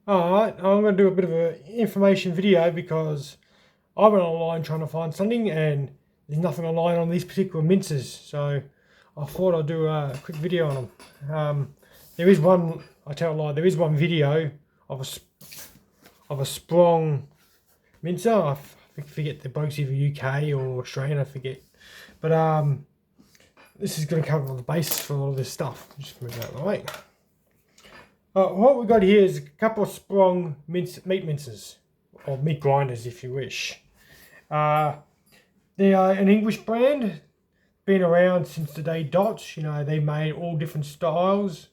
Alright, I'm going to do a bit of an information video because I went online trying to find something and there's nothing online on these particular mincers, so I thought I'd do a quick video on them. There is one, I tell a lie, there is one video of a sprong mincer. I forget the bloke's either UK or Australian, I forget. But this is going to cover the basis for all this stuff. Just move that out of the way. What we've got here is a couple of sprong meat mincers, or meat grinders if you wish. They are an English brand, been around since the day dot. You know, they made all different styles.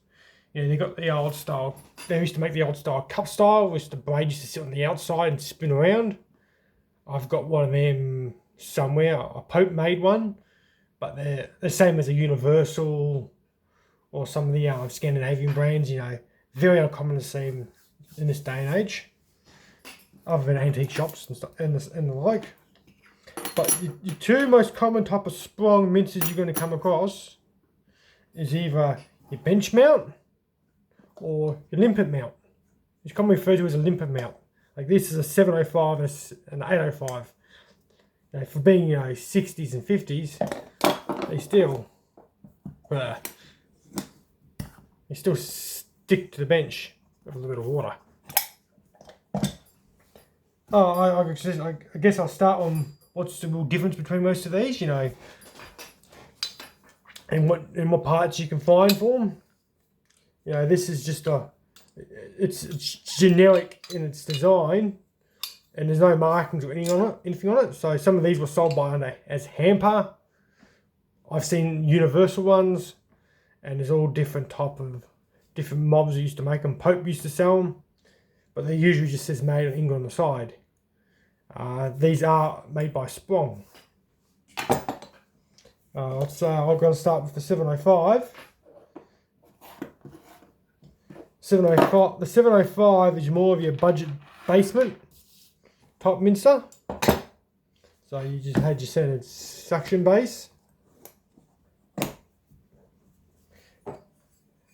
You know, they got the old style, they used to make the old style cup style, which the blade used to sit on the outside and spin around. I've got one of them somewhere. A Pope made one, but they're the same as a Universal or some of the Scandinavian brands, you know. Very uncommon to see in this day and age, other than antique shops and stuff and the like. But the two most common type of sprong mincers you're going to come across is either your bench mount or your limpet mount. It's commonly referred to as a limpet mount. Like this is a 705 and an 805. You know, for being 60s and 50s, they still stick to the bench with a little bit of water. I guess I'll start on what's the real difference between most of these, you know, and what parts you can find for them. You know, this is just it's generic in its design, and there's no markings or anything on it. So some of these were sold as hamper. I've seen universal ones, and there's all different mobs that used to make them. Pope used to sell them, but they usually just says made in England on the side. These are made by Sprong. I'm going to start with the 705. The 705 is more of your budget basement type mincer. So you just had your standard suction base.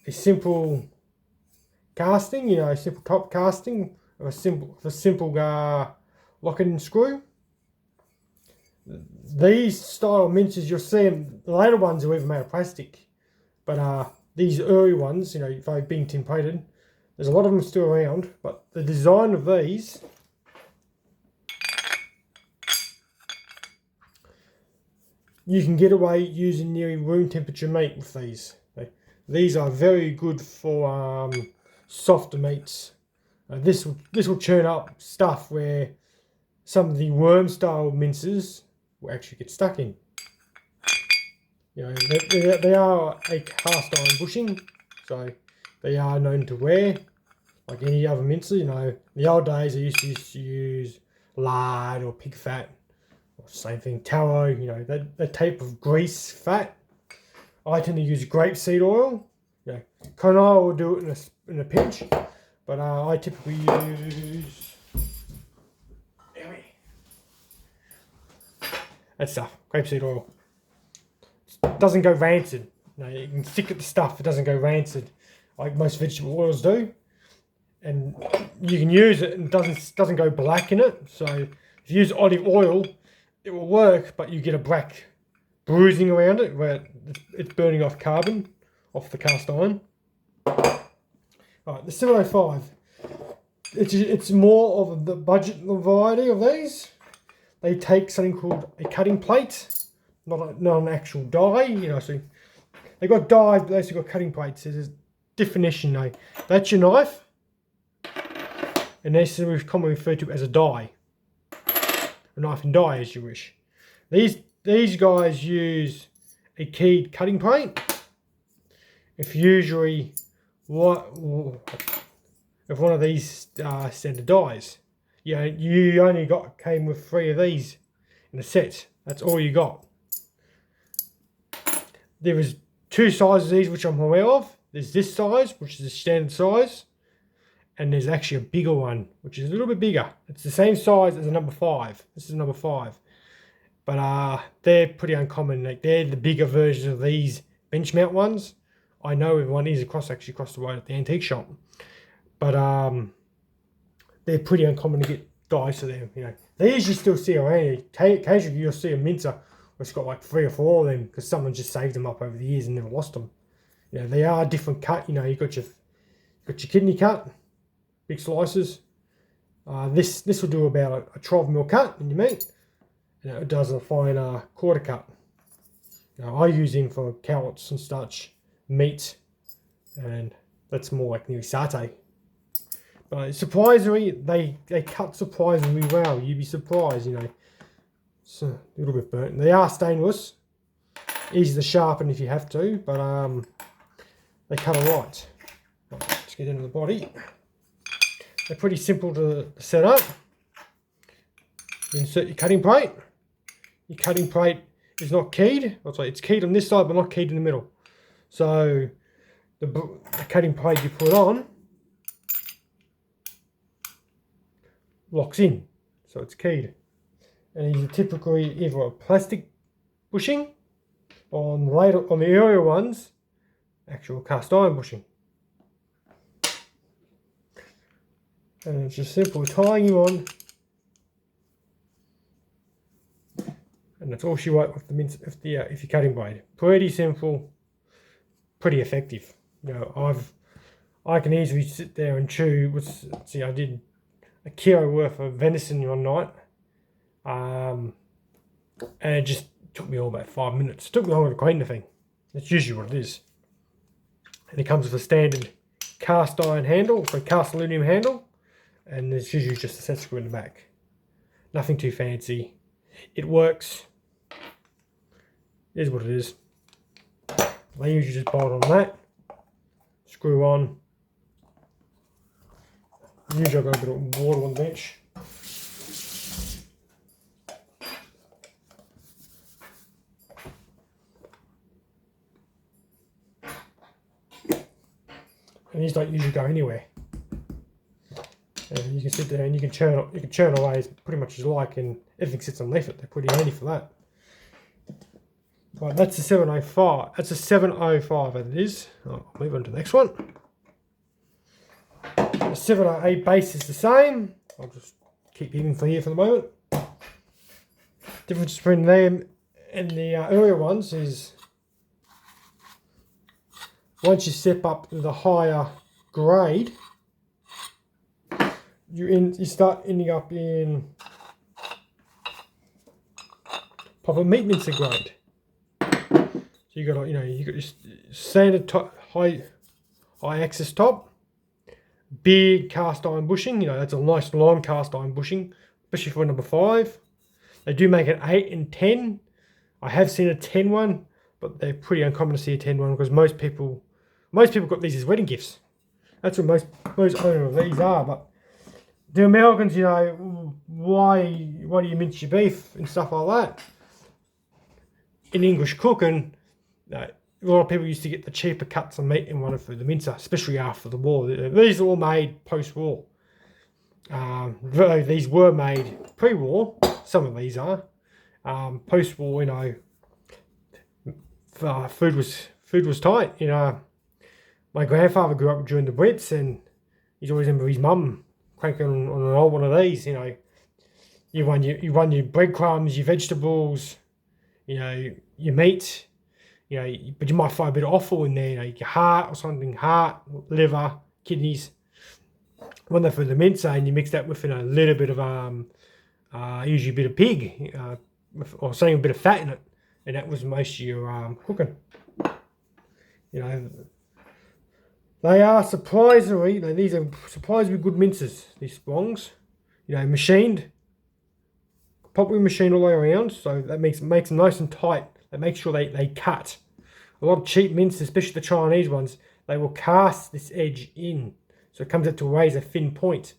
A simple casting, simple top casting of a simple lock-in screw. These style mincers, you'll see them, the later ones are even made of plastic, but these early ones, they've been tin plated. There's a lot of them still around, but the design of these, you can get away using nearly room temperature meat with these. These are very good for softer meats. This will churn up stuff where some of the worm style mincers will actually get stuck in. They are a cast iron bushing, so they are known to wear like any other mincer. In the old days they used to use lard or pig fat, or same thing, tallow. That type of grease fat. I tend to use grapeseed oil. Canola will do it in a pinch, but I typically use that stuff, grapeseed oil. It doesn't go rancid. You can stick at the stuff; it doesn't go rancid like most vegetable oils do, and you can use it and it doesn't go black in it. So if you use olive oil, it will work, but you get a black bruising around it where it's burning off carbon off the cast iron. Alright, the 705. It's more of the budget variety of these. They take something called a cutting plate, not an actual die. So they got dies, but they also got cutting plates. There's a definition. That's your knife, and this is commonly referred to as a die, a knife and die, as you wish. These guys use a keyed cutting plate. If one of these standard dies, you only came with 3 of these in the set. That's all you got. There is 2 sizes of these which I'm aware of. There's this size, which is the standard size, and there's actually a bigger one, which is a little bit bigger. It's the same size as a number 5. This is number 5, but they're pretty uncommon. They're the bigger versions of these bench mount ones. I know one is across the road at the antique shop, but they're pretty uncommon to get dies for them. You know, these you still see around. Occasionally you'll see a mincer which got like 3 or 4 of them because someone just saved them up over the years and never lost them. You know, they are different cut. You know, you got your kidney cut, big slices. This will do about a 12mm cut in your meat, and it does a fine quarter cut. Now, I use them for carrots and such, meat, and that's more like nearly satay. But surprisingly, they cut surprisingly well. You'd be surprised, you know. It's a little bit burnt. They are stainless, easy to sharpen if you have to, but they cut alright. Right, let's get into the body. They're pretty simple to set up. You insert your cutting plate. Your cutting plate is not keyed. It's keyed on this side, but not keyed in the middle. So the cutting plate you put on locks in, so it's keyed. And these are typically either a plastic bushing, or on the earlier ones, actual cast iron bushing. And it's just simple tying you on, and that's all she wrote with the if your cutting blade. Pretty simple, pretty effective. You know, I can easily sit there and chew. See, I did a kilo worth of venison one night, and it just took me all about 5 minutes. It took me longer to clean the thing. That's usually what it is. And it comes with a standard cast iron handle, so cast aluminum handle. And there's usually just a set screw in the back. Nothing too fancy. It works. It is what it is. They usually just bolt on that. Screw on. Usually I've got a bit of water on the bench. And these don't usually go anywhere. And you can sit there and you can churn away as pretty much as you like, and everything sits underneath it. They're pretty handy for that. Right, that's the 705. That's a 705 that it is. I'll move on to the next one. The 708 base is the same. I'll just keep even for here for the moment. Difference between them and the earlier ones is once you step up to the higher grade, you start ending up in proper meat mincer grade. So you got your standard top, high axis top, big cast iron bushing. You know, that's a nice long cast iron bushing, especially for number 5. They do make an 8 and 10. I have seen a 10 one, but they're pretty uncommon to see a 10 one because most people got these as wedding gifts. That's what most owner of these are. But the Americans, you know, why do you mince your beef and stuff like that? In English cooking, a lot of people used to get the cheaper cuts of meat and run it through the mincer, especially after the war. These are all made post-war. These were made pre-war. Some of these are. Post-war, you know, food was tight. You know, my grandfather grew up during the Brits, and he's always remember his mum cranking on an old one of these. You know, you run your breadcrumbs, your vegetables, you know, your meat. You know, but you might find a bit of offal in there. You know, your heart or something, liver, kidneys. Run that through the mincer, and you mix that with, you know, a little bit of usually a bit of pig, or something with a bit of fat in it, and that was most of your cooking. You know, they are surprisingly, these are surprisingly good mincers. These spongs, you know, machined, properly machined all the way around, so that makes them nice and tight. That makes sure they cut. A lot of cheap mincers, especially the Chinese ones, they will cast this edge in, so it comes out to a razor thin point.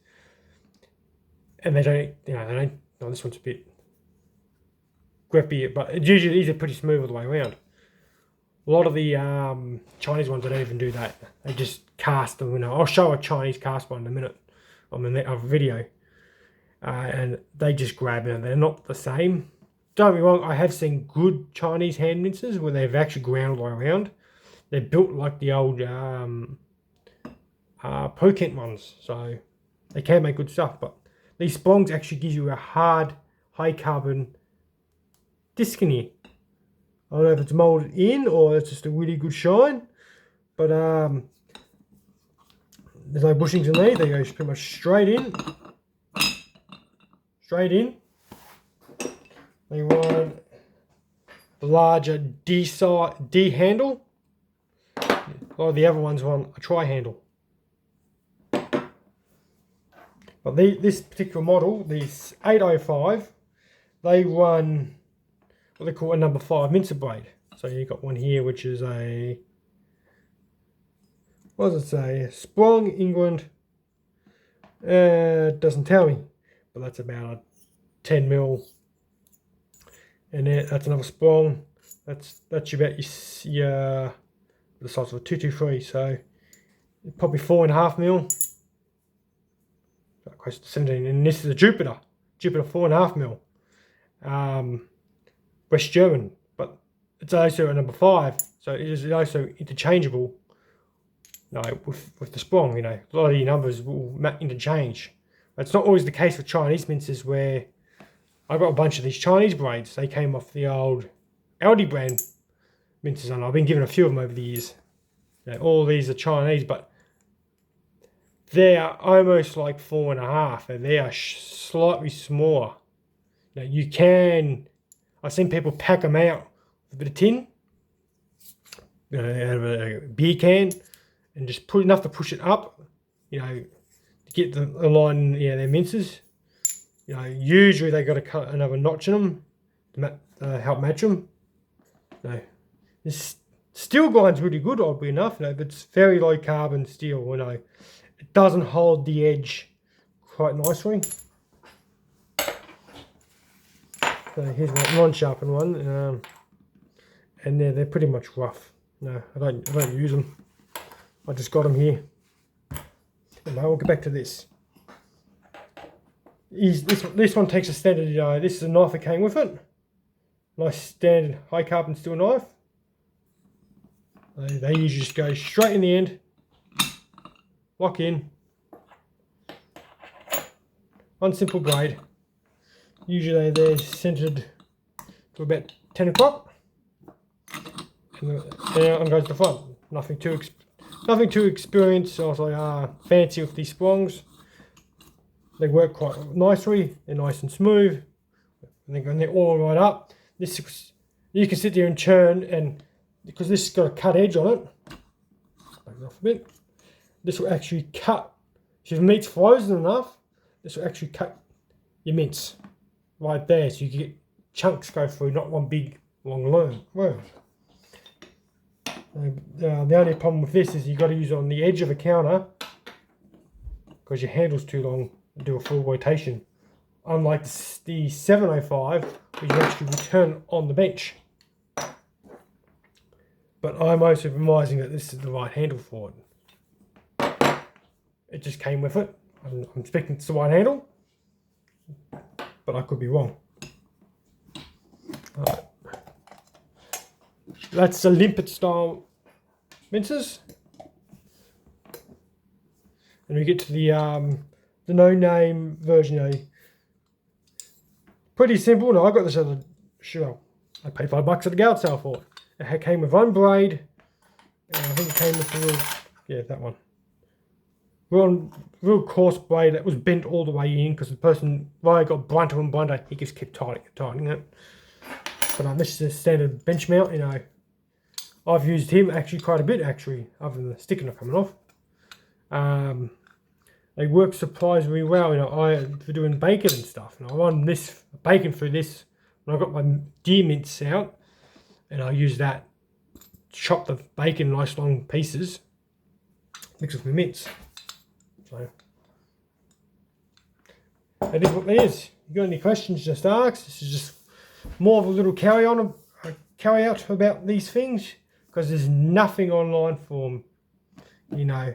And they don't, no, this one's a bit grippy, but usually these are pretty smooth all the way around. A lot of the Chinese ones, they don't even do that. They just cast them. You know, I'll show a Chinese cast one in a minute on the video. And they just grab it, and they're not the same. Don't be wrong, I have seen good Chinese hand mincers where they've actually ground all the way around. They're built like the old Pokent ones. So They can make good stuff, but these spongs actually gives you a hard, high carbon disc in here. I don't know if it's molded in or it's just a really good shine, but there's no bushings in there. They go pretty much straight in. Straight in. They run the larger D handle. A lot of the other ones run a tri handle. But this particular model, this 805, they run what they call a number 5 mincer braid. So you've got one here which is a, what does it say? Sprung England. It doesn't tell me, but that's about a 10 mil. And then that's another sprung. That's about your the size of a 223. So probably 4.5 mil. Close to 17. And this is a Jupiter 4.5 mil. West German, but it's also a number 5, so it is also interchangeable. No, with the sprung, you know, a lot of the numbers will interchange. It's not always the case with Chinese mincers, where I got a bunch of these Chinese braids. They came off the old Aldi brand mincers, and I've been given a few of them over the years. You know, all these are Chinese, but they are almost like 4.5, and they are slightly smaller. You know, you can. I've seen people pack them out with a bit of tin, you know, out of a beer can, and just put enough to push it up, you know, to get the line, you know, their mincers. You know, usually they got to cut another notch in them to help match them. You know, this steel grind's really good, oddly enough, you know, but it's very low carbon steel. You know, it doesn't hold the edge quite nicely. So here's my non-sharpened one, and they're pretty much rough. No, I don't use them. I just got them here. Anyway, we'll get back to this. This one takes a standard. This is a knife that came with it. Nice standard high carbon steel knife. They usually just go straight in the end. Lock in. One simple braid. Usually they're centered to about 10 o'clock, and on goes the front. Nothing too experienced or fancy with these sprongs. They work quite nicely. They're nice and smooth, and they're all right up. This, you can sit there and churn, and because this has got a cut edge on it, back it off a bit. This will actually cut. If your meat's frozen enough, this will actually cut your mince right there, so you get chunks go through, not one big long worm. The only problem with this is you've got to use it on the edge of a counter because your handle's too long to do a full rotation. Unlike the 705, where you actually return on the bench. But I'm also advising that this is the right handle for it. It just came with it. I'm expecting it's the right handle, but I could be wrong. That's the limpet style mincers, and we get to the no name version. You know, pretty simple. No, I got this at the show. I paid $5 at the garage sale for it. It came with one braid, and I think it came with the that one. Real coarse braid that was bent all the way in because the person, I got blunter and blunter, he just kept tightening it. But this is a standard bench mount, you know. I've used him actually quite a bit, actually, other than the sticker not coming off. They work surprisingly well, you know, for doing bacon and stuff. And I run this bacon through this when I got my deer mince out, and I use that, chop the bacon in nice long pieces, mix it with my mince. So that is what it is. You got any questions, just ask. This is just more of a little carry out about these things, because there's nothing online for them. You know,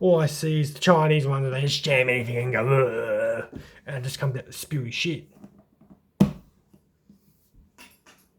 all I see is the Chinese ones, they just jam anything and go, and it just comes out the spewy shit.